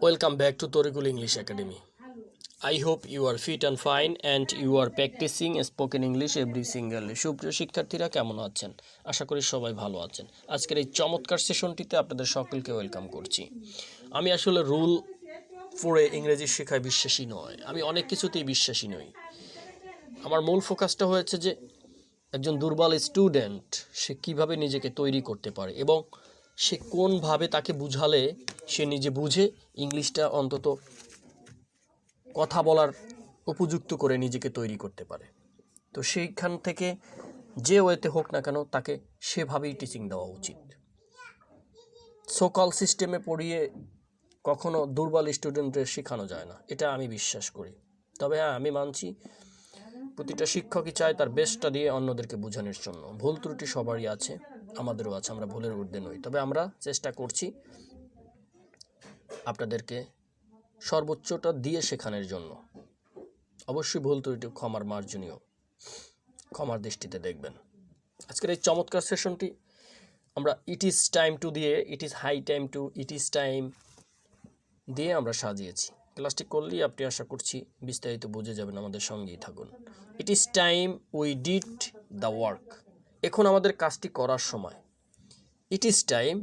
Welcome back to Torikul English Academy. I hope you are fit and fine and you are practicing spoken English every single day. সুপ্রিয় শিক্ষার্থীরা কেমন আছেন? আশা করি সবাই ভালো আছেন। আজকের এই চমৎকার সেশনটিতে আপনাদের সকলকে ওয়েলকাম করছি। আমি আসলে রুল পড়ে ইংরেজি শেখায় বিশ্বাসী নয়। আমি অনেক কিছুতেই বিশ্বাসী নই। আমার মূল ফোকাসটা হয়েছে যে একজন দুর্বল স্টুডেন্ট সে কিভাবে নিজেকে তৈরি করতে পারে এবং সে কোনভাবে তাকে বুঝালে সে নিজে বুঝে ইংলিশটা অন্তত কথা বলার উপযুক্ত করে নিজেকে তৈরি করতে পারে। তো সেইখান থেকে যে ওয়েতে হোক না কেন তাকে সেভাবেই টিচিং দেওয়া উচিত। সোকল সিস্টেমে পড়িয়ে কখনো দুর্বল স্টুডেন্টদের শেখানো যায় না, এটা আমি বিশ্বাস করি। তবে হ্যাঁ, আমি মানছি প্রতিটা শিক্ষকই চায় তার বেস্টটা দিয়ে অন্যদেরকে বোঝানোর জন্য। ভুল ত্রুটি সবারই আছে, আমাদেরও আছে, আমরা ভুলের ঊর্ধ্বে নই। তবে আমরা চেষ্টা করছি আপনাদেরকে সর্বোচ্চটা দিয়ে শেখানোর জন্য। অবশ্যই ভুল ত্রুটি ক্ষমার মার্জনীয়, ক্ষমার দৃষ্টিতে দেখবেন। আজকের এই চমৎকার সেশনটি আমরা ইট ইজ টাইম টু দিয়ে it is high time to it is time দিয়ে আমরা সাজিয়েছি। ক্লাসটি করলেই আপনি আশা করছি বিস্তারিত বুঝে যাবেন, আমাদের সঙ্গেই থাকুন। ইট is time we did the work. এখন আমাদের কাজটি করার সময়। ইট ইজ টাইম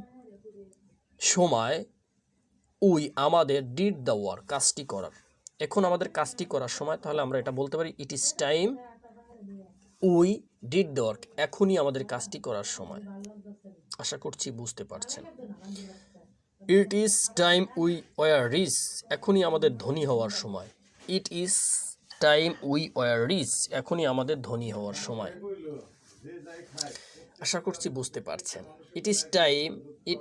সময়, উই আমাদের, ডিড দ্য ওয়ার্ক কাজটি করার। এখন আমাদের কাজটি করার সময়, তাহলে আমরা এটা বলতে পারি it is time we did the work. এখনই আমাদের কাজটি করার সময়। আশা করছি বুঝতে পারছেন। It is time we were rich. এখনই আমাদের ধনী হওয়ার সময়। It is time we were rich. এখনই আমাদের ধনী হওয়ার সময়। আশা করছি বুঝতে পারছেন। It is time it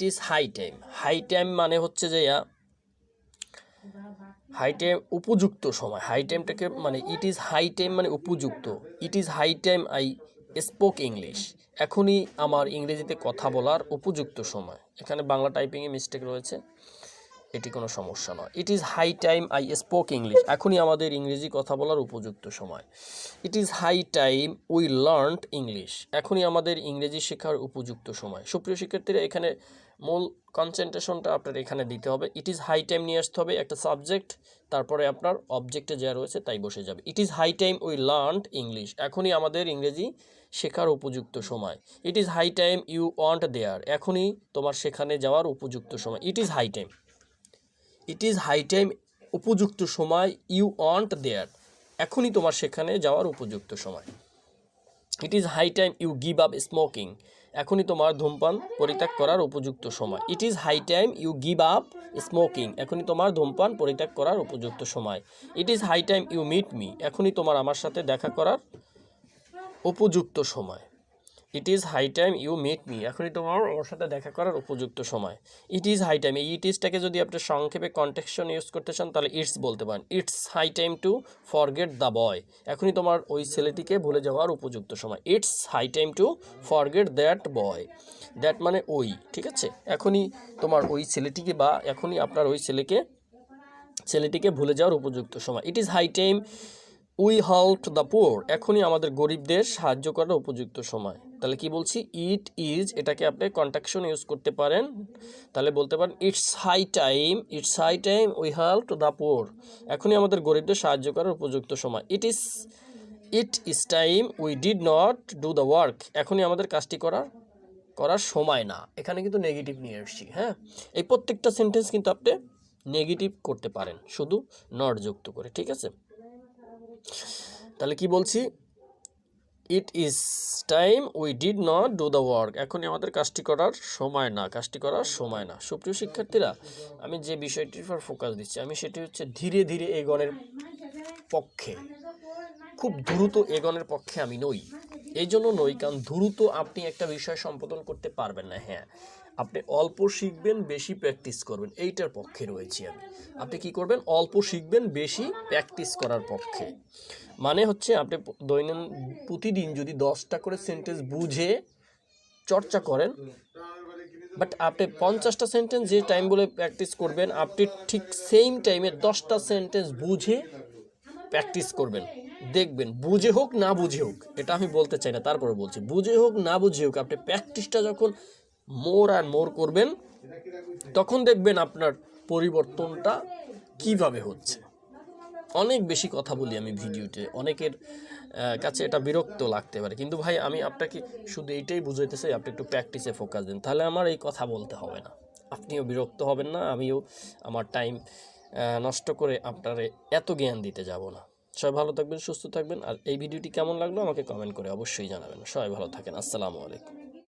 is high time. High time মানে হচ্ছে যে হাই টাইম উপযুক্ত সময়। হাই টাইমটাকে মানে ইট ইজ হাই টাইম মানে উপযুক্ত। It is high time I spoke English. এখনই আমার ইংরেজিতে কথা বলার উপযুক্ত সময়। এখানে বাংলা টাইপিংয়ে মিস্টেক রয়েছে, এটি কোনো সমস্যা নয়। It is high time I spoke English. এখনই আমাদের ইংরেজি কথা বলার উপযুক্ত সময়। It is high time we learned English. এখনই আমাদের ইংরেজি শেখার উপযুক্ত সময়। সুপ্রিয় শিক্ষার্থীরা, এখানে মূল কনসেন্ট্রেশনটা আপনার এখানে দিতে হবে। ইট ইজ হাই টাইম নিয়ে আসতে হবে একটা সাবজেক্ট, তারপরে আপনার অবজেক্টে যা রয়েছে তাই বসে যাবে। It is high time we learned English. এখনই আমাদের ইংরেজি শেখার উপযুক্ত সময়। It is high time you want there. এখনই তোমার সেখানে যাওয়ার উপযুক্ত সময়। It is high time. It is high time উপযুক্ত সময়, ইউ ওয়ান্ট দেয়ার। এখনই তোমার সেখানে যাওয়ার উপযুক্ত সময়। It is high time you give up smoking. এখনই তোমার ধূমপান পরিত্যাগ করার উপযুক্ত সময়। It is high time you give up smoking. এখনই তোমার ধূমপান পরিত্যাগ করার উপযুক্ত সময়। It is high time you meet me. এখনই তোমার আমার সাথে দেখা করার উপযুক্ত সময়। It is high time you meet me. এখনই তোমার আমার সাথে দেখা করার উপযুক্ত সময়। It is high time. এই ইট ইজটাকে যদি আপনি সংক্ষেপে কন্টেক্সশন ইউজ করতে চান তাহলে ইটস বলতে পারেন। It's high time to forget the boy. এখনই তোমার ওই ছেলেটিকে ভুলে যাওয়ার উপযুক্ত সময়। It's high time to forget that boy. That মানে ওই, ঠিক আছে? এখনই তোমার ওই ছেলেটিকে বা এখনই আপনার ওই ছেলেটিকে ভুলে যাওয়ার উপযুক্ত সময়। It is high time we help the poor. এখনই আমাদের গরিবদের সাহায্য করার উপযুক্ত সময়। তাহলে কি বলছি? ইট ইজ, এটাকে আপনি কন্ট্রাকশন ইউজ করতে পারেন। তাহলে বলতে পারেন it's high time we help the poor. এখনই আমাদের গরিবদের সাহায্য করার উপযুক্ত সময়। It is time we did not do the work. এখনই আমাদের কাজটি করার সময় না। এখানে কিন্তু নেগেটিভ নিয়ে এসেছি। হ্যাঁ, এই প্রত্যেকটা সেন্টেন্স কিন্তু আপনি নেগেটিভ করতে পারেন শুধু নট যুক্ত করে, ঠিক আছে? তাহলে কি বলছি? ইট is time we did not do the work. এখনই আমাদের কাজটি করার সময় না। সুপ্রিয় শিক্ষার্থীরা, আমি যে বিষয়টির উপর ফোকাস দিচ্ছি সেটি হচ্ছে ধীরে ধীরে এগোনের পক্ষে। খুব দ্রুত এগোনের পক্ষে আমি নই। এই জন্য নই কারণ দ্রুত আপনি একটা বিষয় সম্পাদন করতে পারবেন না। হ্যাঁ, আপনি অল্প শিখবেন, বেশি প্র্যাকটিস করবেন, এইটার পক্ষে রয়েছি আমি। আপনি কি করবেন? অল্প শিখবেন, বেশি প্র্যাকটিস করার পক্ষে। মানে হচ্ছে আপনি প্রতিদিন যদি 10টা করে সেন্টেন্স বুঝে চর্চা করেন, বাট আপনি 50টা সেন্টেন্স যে টাইম বলে প্র্যাকটিস করবেন, আপনি ঠিক সেম টাইমে 10টা সেন্টেন্স বুঝে প্র্যাকটিস করবেন। দেখবেন বুঝে হোক না বুঝে হোক, এটা আমি বলতে চাই না, তারপরে বলছি বুঝে হোক না বুঝে হোক, আপনি প্র্যাকটিসটা যখন মোর আর মোর করবেন তখন দেখবেন আপনার পরিবর্তনটা কিভাবে হচ্ছে। অনেক বেশি কথা বলি আমি ভিডিওতে, অনেকের কাছে এটা বিরক্ত লাগতে পারে, কিন্তু ভাই আমি আপনাকে শুধু এইটাই বুঝাইতে চাই, আপনি একটু প্র্যাকটিসে ফোকাস দিন, তাহলে আমার এই কথা বলতে হবে না, আপনিও বিরক্ত হবেন না, আমিও আমার টাইম নষ্ট করে আপনারে এত জ্ঞান দিতে যাব না। সবাই ভালো থাকবেন, সুস্থ থাকবেন, আর এই ভিডিওটি কেমন লাগলো আমাকে কমেন্ট করে অবশ্যই জানাবেন। সবাই ভালো থাকেন, আসসালামু আলাইকুম।